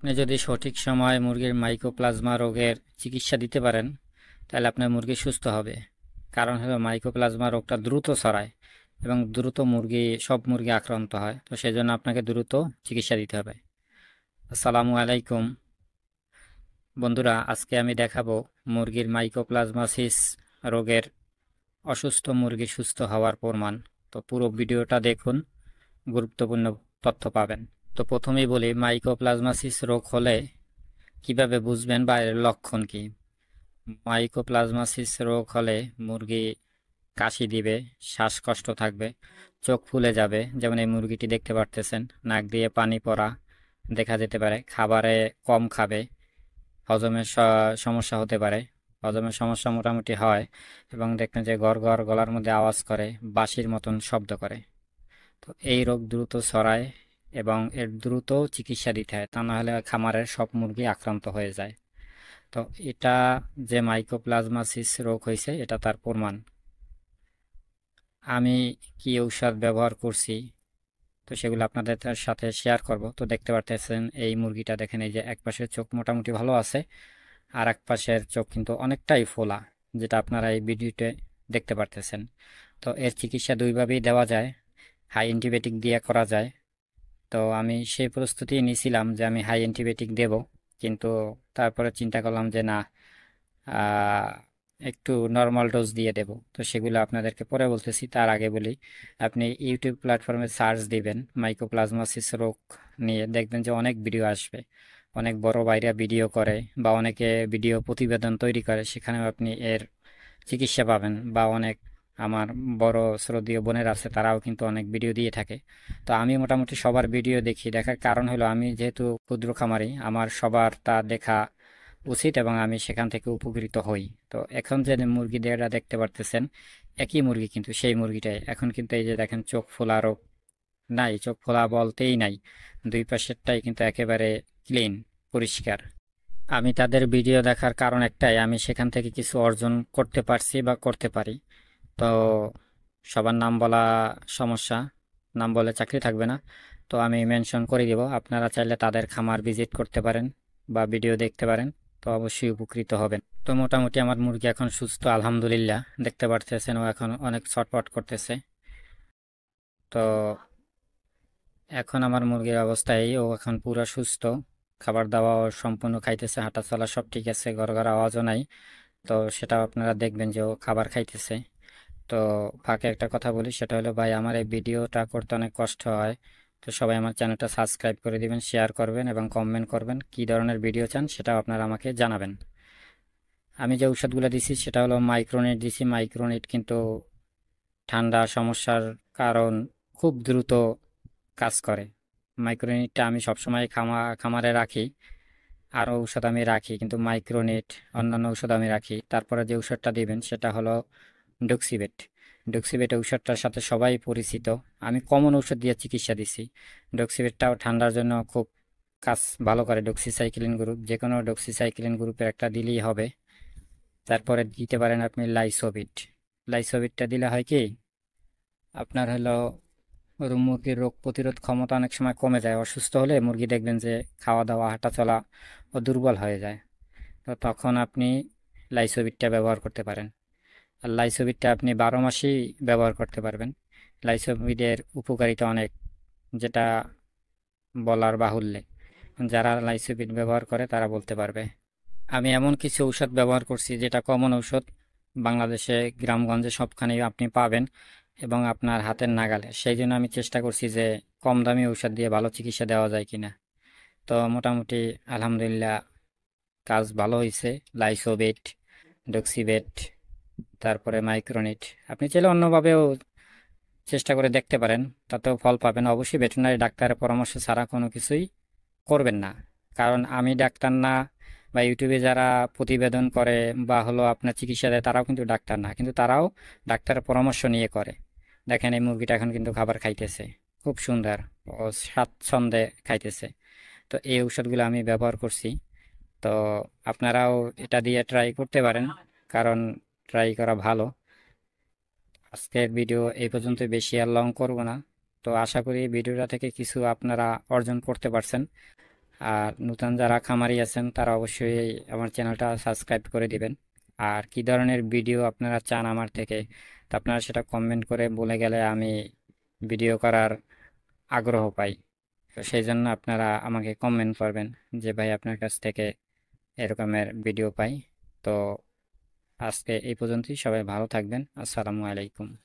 আপনি যদি সঠিক সময়ে মুরগির মাইকোপ্লাজমা রোগের চিকিৎসা দিতে পারেন তাহলে আপনার মুরগি সুস্থ হবে। কারণ হলো মাইকোপ্লাজমা রোগটা দ্রুত ছড়ায় এবং দ্রুত সব মুরগি আক্রান্ত হয়, তো সেই জন্য আপনাকে দ্রুত চিকিৎসা দিতে হবে। আসসালামু আলাইকুম বন্ধুরা, আজকে আমি দেখাবো মুরগির মাইকোপ্লাজমাসিস রোগের অসুস্থ মুরগি সুস্থ হওয়ার প্রমাণ। তো পুরো ভিডিওটা দেখুন, গুরুত্বপূর্ণ তথ্য পাবেন। তো প্রথমেই বলি, মাইকোপ্লাজমাসিস রোগ হলে কিভাবে বুঝবেন বা এর লক্ষণ কি। মাইকোপ্লাজমাসিস রোগ হলে মুরগি কাশি দিবে, শ্বাসকষ্ট থাকবে, চোখ ফুলে যাবে, যেমন এই মুরগিটি দেখতে পারতেছেন, নাক দিয়ে পানি পড়া দেখা যেতে পারে, খাবারে কম খাবে, হজমের সমস্যা হতে পারে, হজমের সমস্যা মোটামুটি হয়, এবং দেখবেন যে গড় গড় গলার মধ্যে আওয়াজ করে, বাঁশির মতন শব্দ করে। তো এই রোগ দ্রুত ছড়ায় এবং এর দ্রুত চিকিৎসা দিতে হয়, তা না হলে খামারের সব মুরগি আক্রান্ত হয়ে যায়। তো এটা যে মাইকোপ্লাজমাসিস রোগ হয়েছে এটা তার প্রমাণ। আমি কি ঔষধ ব্যবহার করছি তো সেগুলো আপনাদের সাথে শেয়ার করব। তো দেখতে পারতেছেন এই মুরগিটা, দেখেন এই যে এক পাশের চোখ মোটামুটি ভালো আছে, আর এক পাশের চোখ কিন্তু অনেকটাই ফোলা, যেটা আপনারা এই ভিডিওতে দেখতে পারতেছেন। তো এর চিকিৎসা দুইভাবেই দেওয়া যায়, হাই অ্যান্টিবায়োটিক দিয়ে করা যায়। তো আমি সেই প্রস্তুতি নিয়েছিলাম যে আমি হাই অ্যান্টিবায়োটিক দেব, কিন্তু তারপরে চিন্তা করলাম যে না, আহ, একটু নর্মাল ডোজ দিয়ে দেব। তো সেগুলো আপনাদেরকে পরে বলতেছি, তার আগে বলি, আপনি ইউটিউব প্ল্যাটফর্মে সার্চ দিবেন মাইকোপ্লাজমাসিস রোগ নিয়ে, দেখবেন যে অনেক ভিডিও আসবে, অনেক বড় বাইরে ভিডিও করে বা অনেকে ভিডিও প্রতিবেদন তৈরি করে, সেখানেও আপনি এর চিকিৎসা পাবেন। বা অনেক আমার বড় শ্রদ্ধেয় বোনের আছে, তারাও কিন্তু অনেক ভিডিও দিয়ে থাকে। তো আমি মোটামুটি সবার ভিডিও দেখি, দেখার কারণ হলো আমি যেহেতু ক্ষুদ্র খামারি, আমার সবার তা দেখা উচিত এবং আমি সেখান থেকে উপকৃত হই। তো এখন যে মুরগি দেড়া দেখতে পারতেছেন, একই মুরগি কিন্তু সেই মুরগিটাই এখন কিন্তু এই যে দেখেন চোখ ফোলা রোগ নাই, চোখ ফোলা বলতেই নাই, দুই পাশেরটাই কিন্তু একেবারে ক্লিন, পরিষ্কার। আমি তাদের ভিডিও দেখার কারণ একটাই, আমি সেখান থেকে কিছু অর্জন করতে পারছি বা করতে পারি। তো সবার নাম বলা সমস্যা, নাম বলে চাকরি থাকবে না। তো আমি মেনশন করে দিব, আপনারা চাইলে তাদের খামার ভিজিট করতে পারেন বা ভিডিও দেখতে পারেন, তো অবশ্যই উপকৃত হবেন। তো মোটামুটি আমার মুরগি এখন সুস্থ আলহামদুলিল্লাহ, দেখতে পারতেছেন ও এখন অনেক ছটফট করতেছে। তো এখন আমার মুরগির অবস্থায় ও এখন পুরো সুস্থ, খাবার দাওয়া ও সম্পূর্ণ খাইতেছে, হাঁটা চলা সব ঠিক আছে, ঘর ঘর আওয়াজও নাই। তো সেটা আপনারা দেখবেন যে ও খাবার খাইতেছে। তো ফাঁকে একটা কথা বলি, সেটা হলো ভাই, আমার এই ভিডিওটা করতে অনেক কষ্ট হয়। তো সবাই আমার চ্যানেলটা সাবস্ক্রাইব করে দিবেন, শেয়ার করবেন এবং কমেন্ট করবেন কী ধরনের ভিডিও চান, সেটাও আপনারা আমাকে জানাবেন। আমি যে ঔষধগুলো দিছি সেটা হলো মাইক্রোনিট দিছি। মাইক্রোনিট কিন্তু ঠান্ডা সমস্যার কারণ খুব দ্রুত কাজ করে। মাইক্রোনিটটা আমি সবসময় খামারে রাখি, আর ঔষধ আমি রাখি, কিন্তু মাইক্রোনিট অন্যান্য ঔষধ আমি রাখি। তারপরে যে ঔষধটা দিবেন সেটা হলো ডক্সিবেট। ডক্সিবেট ঔষধটার সাথে সবাই পরিচিত, আমি কমন ঔষধ দিয়ে চিকিৎসা দিছি। ডক্সিবেটটাও ঠান্ডার জন্য খুব কাজ ভালো করে, ডক্সিসাইক্লিন গ্রুপ, যে কোনো ডক্সিসাইক্লিন গ্রুপের একটা দিলেই হবে। তারপরে দিতে পারেন আপনি লাইসোবিট। লাইসোবিটটা দিলে হয় কি, আপনার হলো মুরগির রোগ প্রতিরোধ ক্ষমতা অনেক সময় কমে যায়, অসুস্থ হলে মুরগি দেখবেন যে খাওয়া দাওয়া হাঁটা চলা ও দুর্বল হয়ে যায়। তো তখন আপনি লাইসোবিটটা ব্যবহার করতে পারেন। আর লাইসোবিটটা আপনি 12 মাসই ব্যবহার করতে পারবেন। লাইসোবিটের উপকারিতা অনেক, যেটা বলার বাহুল্যে, যারা লাইসোবিট ব্যবহার করে তারা বলতে পারবে। আমি এমন কিছু ঔষধ ব্যবহার করছি যেটা কমন ঔষধ, বাংলাদেশে গ্রামগঞ্জে সবখানেই আপনি পাবেন এবং আপনার হাতের নাগালে। সেই জন্য আমি চেষ্টা করছি যে কম দামি ঔষধ দিয়ে ভালো চিকিৎসা দেওয়া যায় কিনা। তো মোটামুটি আলহামদুলিল্লাহ কাজ ভালো হয়েছে। লাইসোবিট, ডক্সিবেট, তারপরে মাইক্রোনিট, আপনি চাইলে অন্যভাবেও চেষ্টা করে দেখতে পারেন, তাতেও ফল পাবেন। অবশ্যই ভেটেরিনারি ডাক্তারের পরামর্শ ছাড়া কোনো কিছুই করবেন না, কারণ আমি ডাক্তার না, বা ইউটিউবে যারা প্রতিবেদন করে বা হলো আপনার চিকিৎসা দেয় তারাও কিন্তু ডাক্তার না, কিন্তু তারাও ডাক্তারের পরামর্শ নিয়ে করে। দেখেন এই মুরগিটা এখন কিন্তু খাবার খাইতেছে খুব সুন্দর, ও স্বাচ্ছন্দ্যে খাইতেছে। তো এই ঔষধগুলো আমি ব্যবহার করছি। তো আপনারাও এটা দিয়ে ট্রাই করতে পারেন, কারণ ট্রাই করা ভালো। আজকের ভিডিও এই পর্যন্ত, বেশি আর লং করব না। তো আশা করি ভিডিওটা থেকে কিছু আপনারা অর্জন করতে পারছেন। আর নতুন যারা খামারি আছেন তারা অবশ্যই আমার চ্যানেলটা সাবস্ক্রাইব করে দিবেন। আর কি ধরনের ভিডিও আপনারা চান আমার থেকে, তা আপনারা সেটা কমেন্ট করে বলে গেলে আমি ভিডিও করার আগ্রহ পাই। তো সেই জন্য আপনারা আমাকে কমেন্ট করবেন যে ভাই আপনার কাছ থেকে এরকমের ভিডিও পাই। তো আজকে এই পর্যন্তই, সবাই ভালো থাকবেন। আসসালামু আলাইকুম।